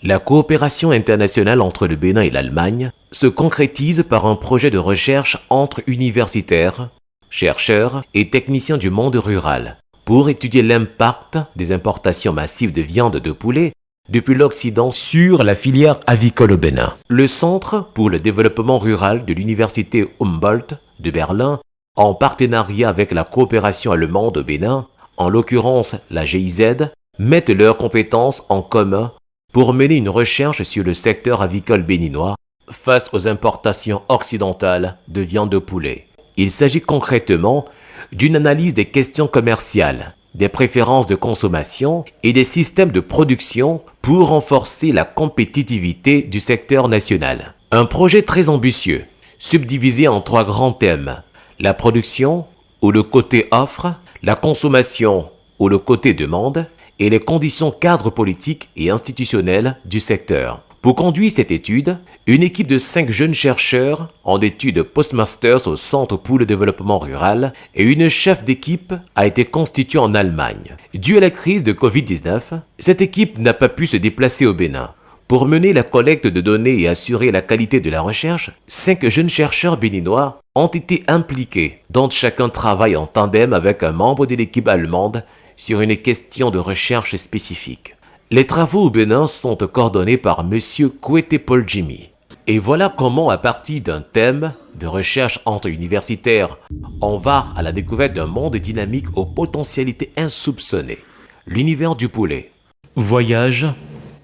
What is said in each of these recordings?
La coopération internationale entre le Bénin et l'Allemagne se concrétise par un projet de recherche entre universitaires, chercheurs et techniciens du monde rural pour étudier l'impact des importations massives de viande de poulet depuis l'Occident sur la filière avicole au Bénin. Le Centre pour le développement rural de l'Université Humboldt de Berlin, en partenariat avec la coopération allemande au Bénin, en l'occurrence la GIZ, mettent leurs compétences en commun pour mener une recherche sur le secteur avicole béninois face aux importations occidentales de viande de poulet. Il s'agit concrètement d'une analyse des questions commerciales, des préférences de consommation et des systèmes de production pour renforcer la compétitivité du secteur national. Un projet très ambitieux, subdivisé en 3 grands thèmes: la production, ou le côté offre, la consommation, ou le côté demande, et les conditions cadres politiques et institutionnelles du secteur. Pour conduire cette étude, une équipe de 5 jeunes chercheurs en études postmasters au Centre pour le développement rural et une chef d'équipe a été constituée en Allemagne. Dû à la crise de Covid-19, cette équipe n'a pas pu se déplacer au Bénin. Pour mener la collecte de données et assurer la qualité de la recherche, 5 jeunes chercheurs béninois ont été impliqués, dont chacun travaille en tandem avec un membre de l'équipe allemande sur une question de recherche spécifique. Les travaux au Bénin sont coordonnés par M. Kwete Paul Jimmy. Et voilà comment, à partir d'un thème de recherche entre universitaires, on va à la découverte d'un monde dynamique aux potentialités insoupçonnées. L'univers du poulet. Voyage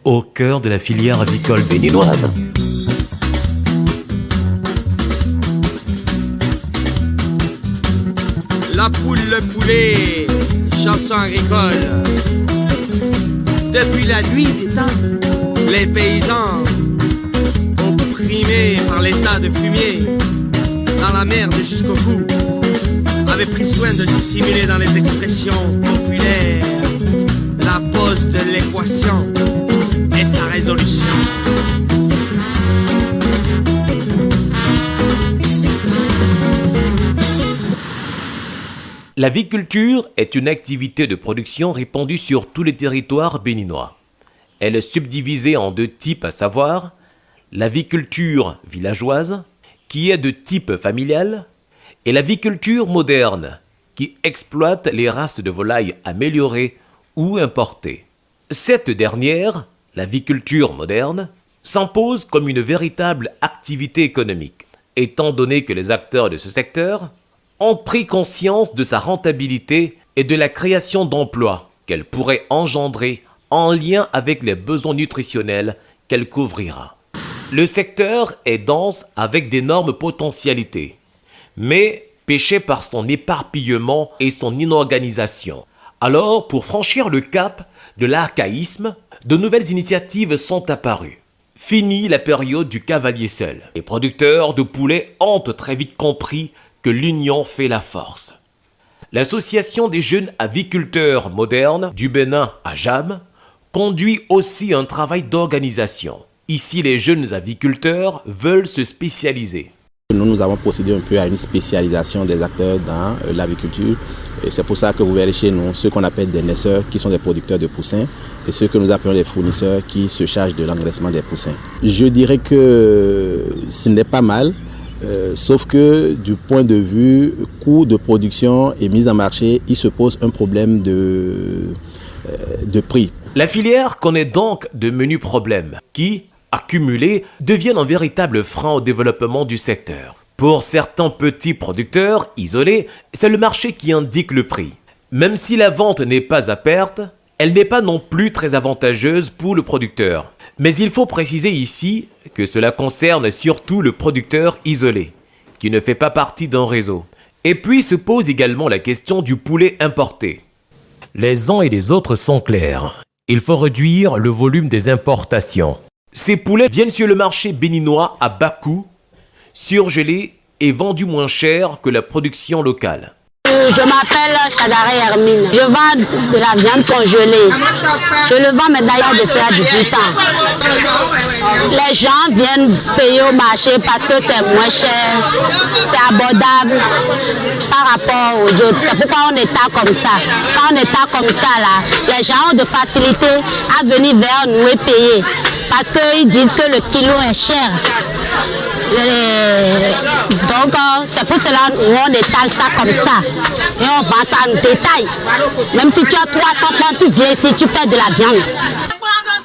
au cœur de la filière avicole béninoise. La poule, le poulet, chanson agricole. Depuis la nuit des temps, les paysans, opprimés par l'état de fumier, dans la merde jusqu'au cou, avaient pris soin de dissimuler dans les expressions populaires la pose de l'équation et sa résolution. L'aviculture est une activité de production répandue sur tous les territoires béninois. Elle est subdivisée en 2 types, à savoir l'aviculture villageoise, qui est de type familial, et l'aviculture moderne, qui exploite les races de volailles améliorées ou importées. Cette dernière, l'aviculture moderne, s'impose comme une véritable activité économique, étant donné que les acteurs de ce secteur ont pris conscience de sa rentabilité et de la création d'emplois qu'elle pourrait engendrer en lien avec les besoins nutritionnels qu'elle couvrira. Le secteur est dense avec d'énormes potentialités, mais péché par son éparpillement et son inorganisation. Alors, pour franchir le cap de l'archaïsme, de nouvelles initiatives sont apparues. Fini la période du cavalier seul. Les producteurs de poulets ont très vite compris que l'union fait la force. L'Association des jeunes aviculteurs modernes du Bénin, AJAM, conduit aussi un travail d'organisation. Ici, les jeunes aviculteurs veulent se spécialiser. Nous avons procédé un peu à une spécialisation des acteurs dans l'aviculture. Et c'est pour ça que vous verrez chez nous ceux qu'on appelle des naisseurs, qui sont des producteurs de poussins, et ceux que nous appelons les fournisseurs, qui se chargent de l'engraissement des poussins. Je dirais que ce n'est pas mal. Sauf que du point de vue coût de production et mise en marché, il se pose un problème de prix. La filière connaît donc de menus problèmes qui, accumulés, deviennent un véritable frein au développement du secteur. Pour certains petits producteurs isolés, c'est le marché qui indique le prix. Même si la vente n'est pas à perte, elle n'est pas non plus très avantageuse pour le producteur. Mais il faut préciser ici que cela concerne surtout le producteur isolé, qui ne fait pas partie d'un réseau. Et puis se pose également la question du poulet importé. Les uns et les autres sont clairs. Il faut réduire le volume des importations. Ces poulets viennent sur le marché béninois à bas coût, surgelés et vendus moins cher que la production locale. Je m'appelle Chadare Hermine. Je vends de la viande congelée. Je le vends maintenant il y a de cela 18 ans. Les gens viennent payer au marché parce que c'est moins cher, c'est abordable par rapport aux autres. C'est pourquoi on est là comme ça. Quand on est là comme ça, là, les gens ont de facilité à venir vers nous et payer. parce qu'ils disent que le kilo est cher. Donc c'est pour cela qu'on étale ça comme ça. Et on vend ça en détail. Même si tu as 300 francs, tu viens ici, tu perds de la viande.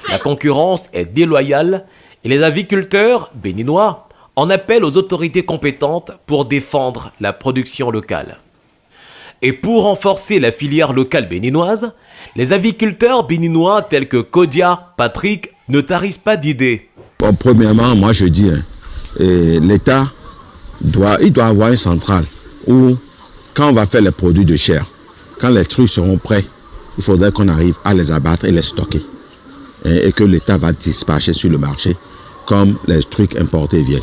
La concurrence est déloyale et les aviculteurs béninois en appellent aux autorités compétentes pour défendre la production locale. Et pour renforcer la filière locale béninoise, les aviculteurs béninois tels que Kodia, Patrick ne tarissent pas d'idées. Bon, premièrement, moi je dis, l'État doit avoir une centrale où, quand on va faire les produits de chair, quand les trucs seront prêts, il faudrait qu'on arrive à les abattre et les stocker. Et que l'État va dispatcher sur le marché comme les trucs importés viennent.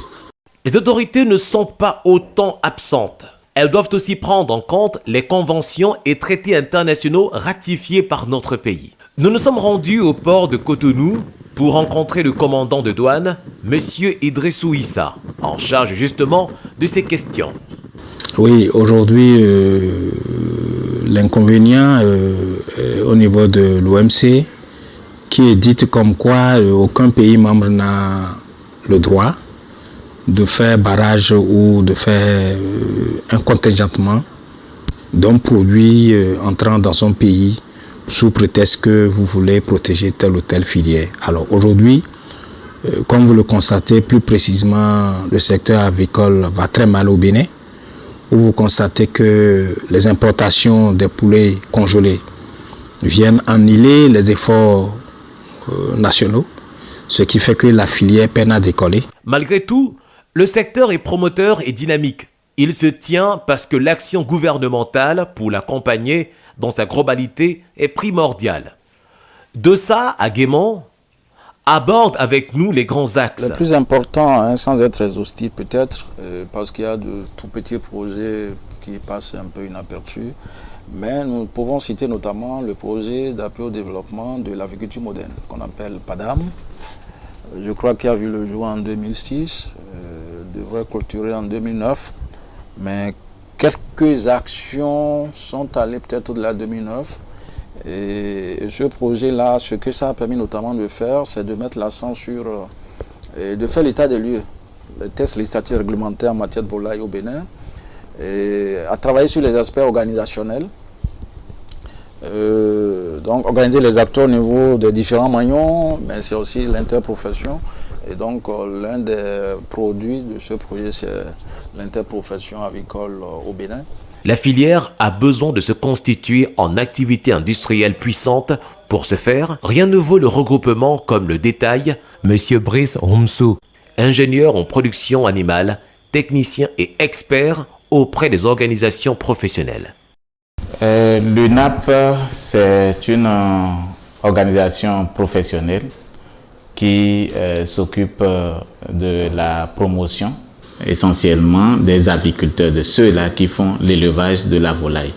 Les autorités ne sont pas autant absentes. Elles doivent aussi prendre en compte les conventions et traités internationaux ratifiés par notre pays. Nous nous sommes rendus au port de Cotonou pour rencontrer le commandant de douane, M. Idrissou Issa, en charge justement de ces questions. Oui, aujourd'hui, l'inconvénient au niveau de l'OMC, qui est dit comme quoi aucun pays membre n'a le droit de faire barrage ou de faire un contingentement d'un produit entrant dans son pays sous prétexte que vous voulez protéger telle ou telle filière. Alors aujourd'hui, comme vous le constatez plus précisément, le secteur avicole va très mal au Bénin, où vous constatez que les importations des poulets congelés viennent annihiler les efforts nationaux, ce qui fait que la filière peine à décoller. Malgré tout, le secteur est promoteur et dynamique. Il se tient parce que l'action gouvernementale pour l'accompagner dans sa globalité est primordiale. Dossa Aguemon aborde avec nous les grands axes. Le plus important, sans être exhaustif peut-être, parce qu'il y a de tout petits projets qui passent un peu inaperçus, mais nous pouvons citer notamment le projet d'appui au développement de l'agriculture moderne, qu'on appelle PADAM. Je crois qu'il a vu le jour en 2006, devrait clôturer en 2009, mais quelques actions sont allées peut-être au-delà de 2009. Et ce projet-là, ce que ça a permis notamment de faire, c'est de mettre l'accent sur, de faire l'état des lieux, les tests législatifs réglementaires en matière de volaille au Bénin, et à travailler sur les aspects organisationnels. Donc organiser les acteurs au niveau des différents maillons, mais c'est aussi l'interprofession. Et donc l'un des produits de ce projet, c'est l'interprofession avicole au Bénin. La filière a besoin de se constituer en activité industrielle puissante. Pour ce faire, rien ne vaut le regroupement comme le détaille M. Brice Humsou, ingénieur en production animale, technicien et expert auprès des organisations professionnelles. L'UNAP, c'est une organisation professionnelle qui s'occupe de la promotion essentiellement des aviculteurs, de ceux-là qui font l'élevage de la volaille.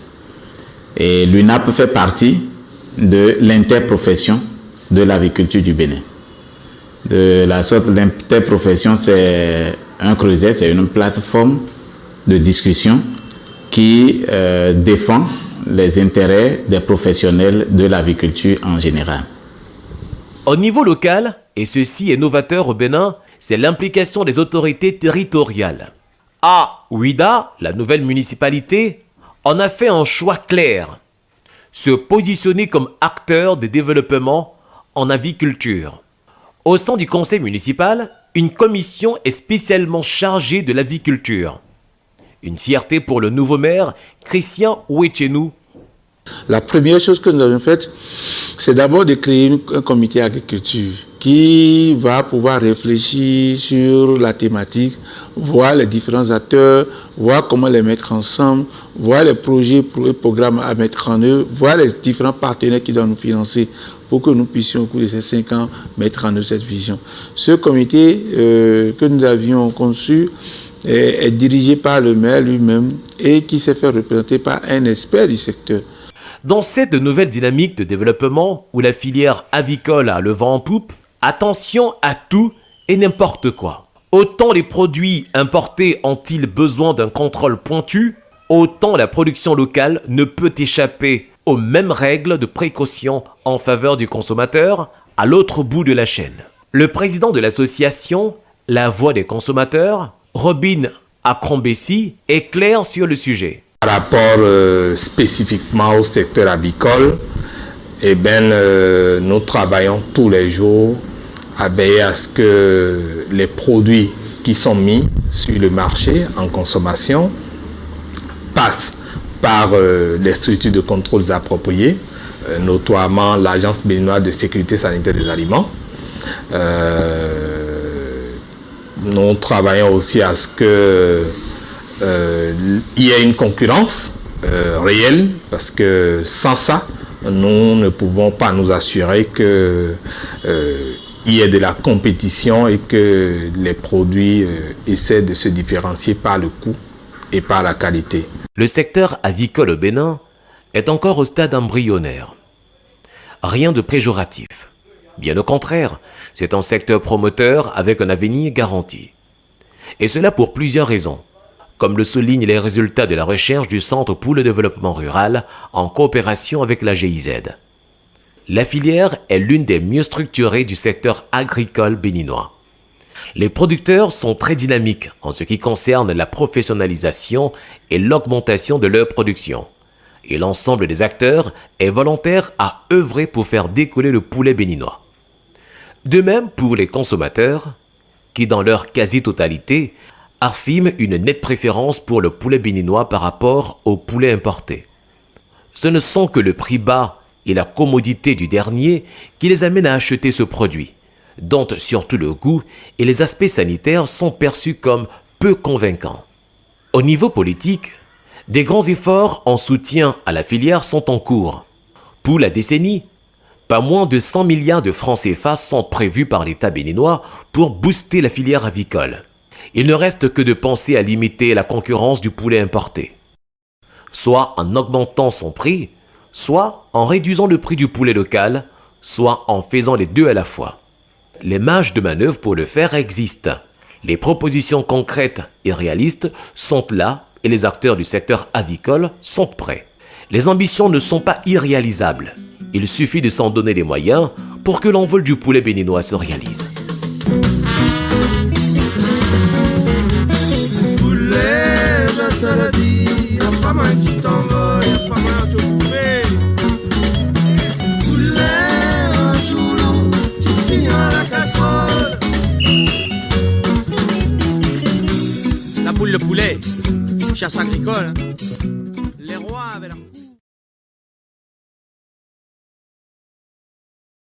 Et l'UNAP fait partie de l'interprofession de l'aviculture du Bénin. De la sorte, l'interprofession, c'est un creuset, c'est une plateforme de discussion qui défend les intérêts des professionnels de l'aviculture en général. Au niveau local, et ceci est novateur au Bénin, c'est l'implication des autorités territoriales. À Ouida, la nouvelle municipalité, en a fait un choix clair. Se positionner comme acteur de développement en aviculture. Au sein du conseil municipal, une commission est spécialement chargée de l'aviculture. Une fierté pour le nouveau maire, Christian Ouechenou. La première chose que nous avons faite, c'est d'abord de créer un comité agriculture qui va pouvoir réfléchir sur la thématique, voir les différents acteurs, voir comment les mettre ensemble, voir les projets et programmes à mettre en œuvre, voir les différents partenaires qui doivent nous financer pour que nous puissions au cours de ces 5 ans mettre en œuvre cette vision. Ce comité que nous avions conçu est dirigé par le maire lui-même et qui s'est fait représenter par un expert du secteur. Dans cette nouvelle dynamique de développement où la filière avicole a le vent en poupe, attention à tout et n'importe quoi. Autant les produits importés ont-ils besoin d'un contrôle pointu, autant la production locale ne peut échapper aux mêmes règles de précaution en faveur du consommateur à l'autre bout de la chaîne. Le président de l'association La Voix des consommateurs, Robin Akrombessi, est clair sur le sujet. Par rapport spécifiquement au secteur avicole, nous travaillons tous les jours à veiller à ce que les produits qui sont mis sur le marché en consommation passent par les structures de contrôle appropriées, notamment l'Agence béninoise de sécurité sanitaire des aliments. Nous travaillons aussi à ce qu'il y ait une concurrence réelle, parce que sans ça, nous ne pouvons pas nous assurer qu'il y ait de la compétition et que les produits essaient de se différencier par le coût et par la qualité. Le secteur avicole au Bénin est encore au stade embryonnaire. Rien de péjoratif. Bien au contraire, c'est un secteur promoteur avec un avenir garanti. Et cela pour plusieurs raisons, comme le soulignent les résultats de la recherche du Centre pour le développement rural en coopération avec la GIZ. La filière est l'une des mieux structurées du secteur agricole béninois. Les producteurs sont très dynamiques en ce qui concerne la professionnalisation et l'augmentation de leur production. Et l'ensemble des acteurs est volontaire à œuvrer pour faire décoller le poulet béninois. De même pour les consommateurs, qui dans leur quasi-totalité affirment une nette préférence pour le poulet béninois par rapport au poulet importé. Ce ne sont que le prix bas et la commodité du dernier qui les amènent à acheter ce produit, dont surtout le goût et les aspects sanitaires sont perçus comme peu convaincants. Au niveau politique, des grands efforts en soutien à la filière sont en cours. Pour la décennie, pas moins de 100 milliards de francs CFA sont prévus par l'État béninois pour booster la filière avicole. Il ne reste que de penser à limiter la concurrence du poulet importé, soit en augmentant son prix, soit en réduisant le prix du poulet local, soit en faisant les deux à la fois. Les marges de manœuvre pour le faire existent. Les propositions concrètes et réalistes sont là et les acteurs du secteur avicole sont prêts. Les ambitions ne sont pas irréalisables. Il suffit de s'en donner les moyens pour que l'envol du poulet béninois se réalise. Poulet, je te le dis, y'a pas mal qui t'envole, y'a pas mal de trouver. Poulet, un jour, tu finis à la casserole. La poule, le poulet, chasse agricole.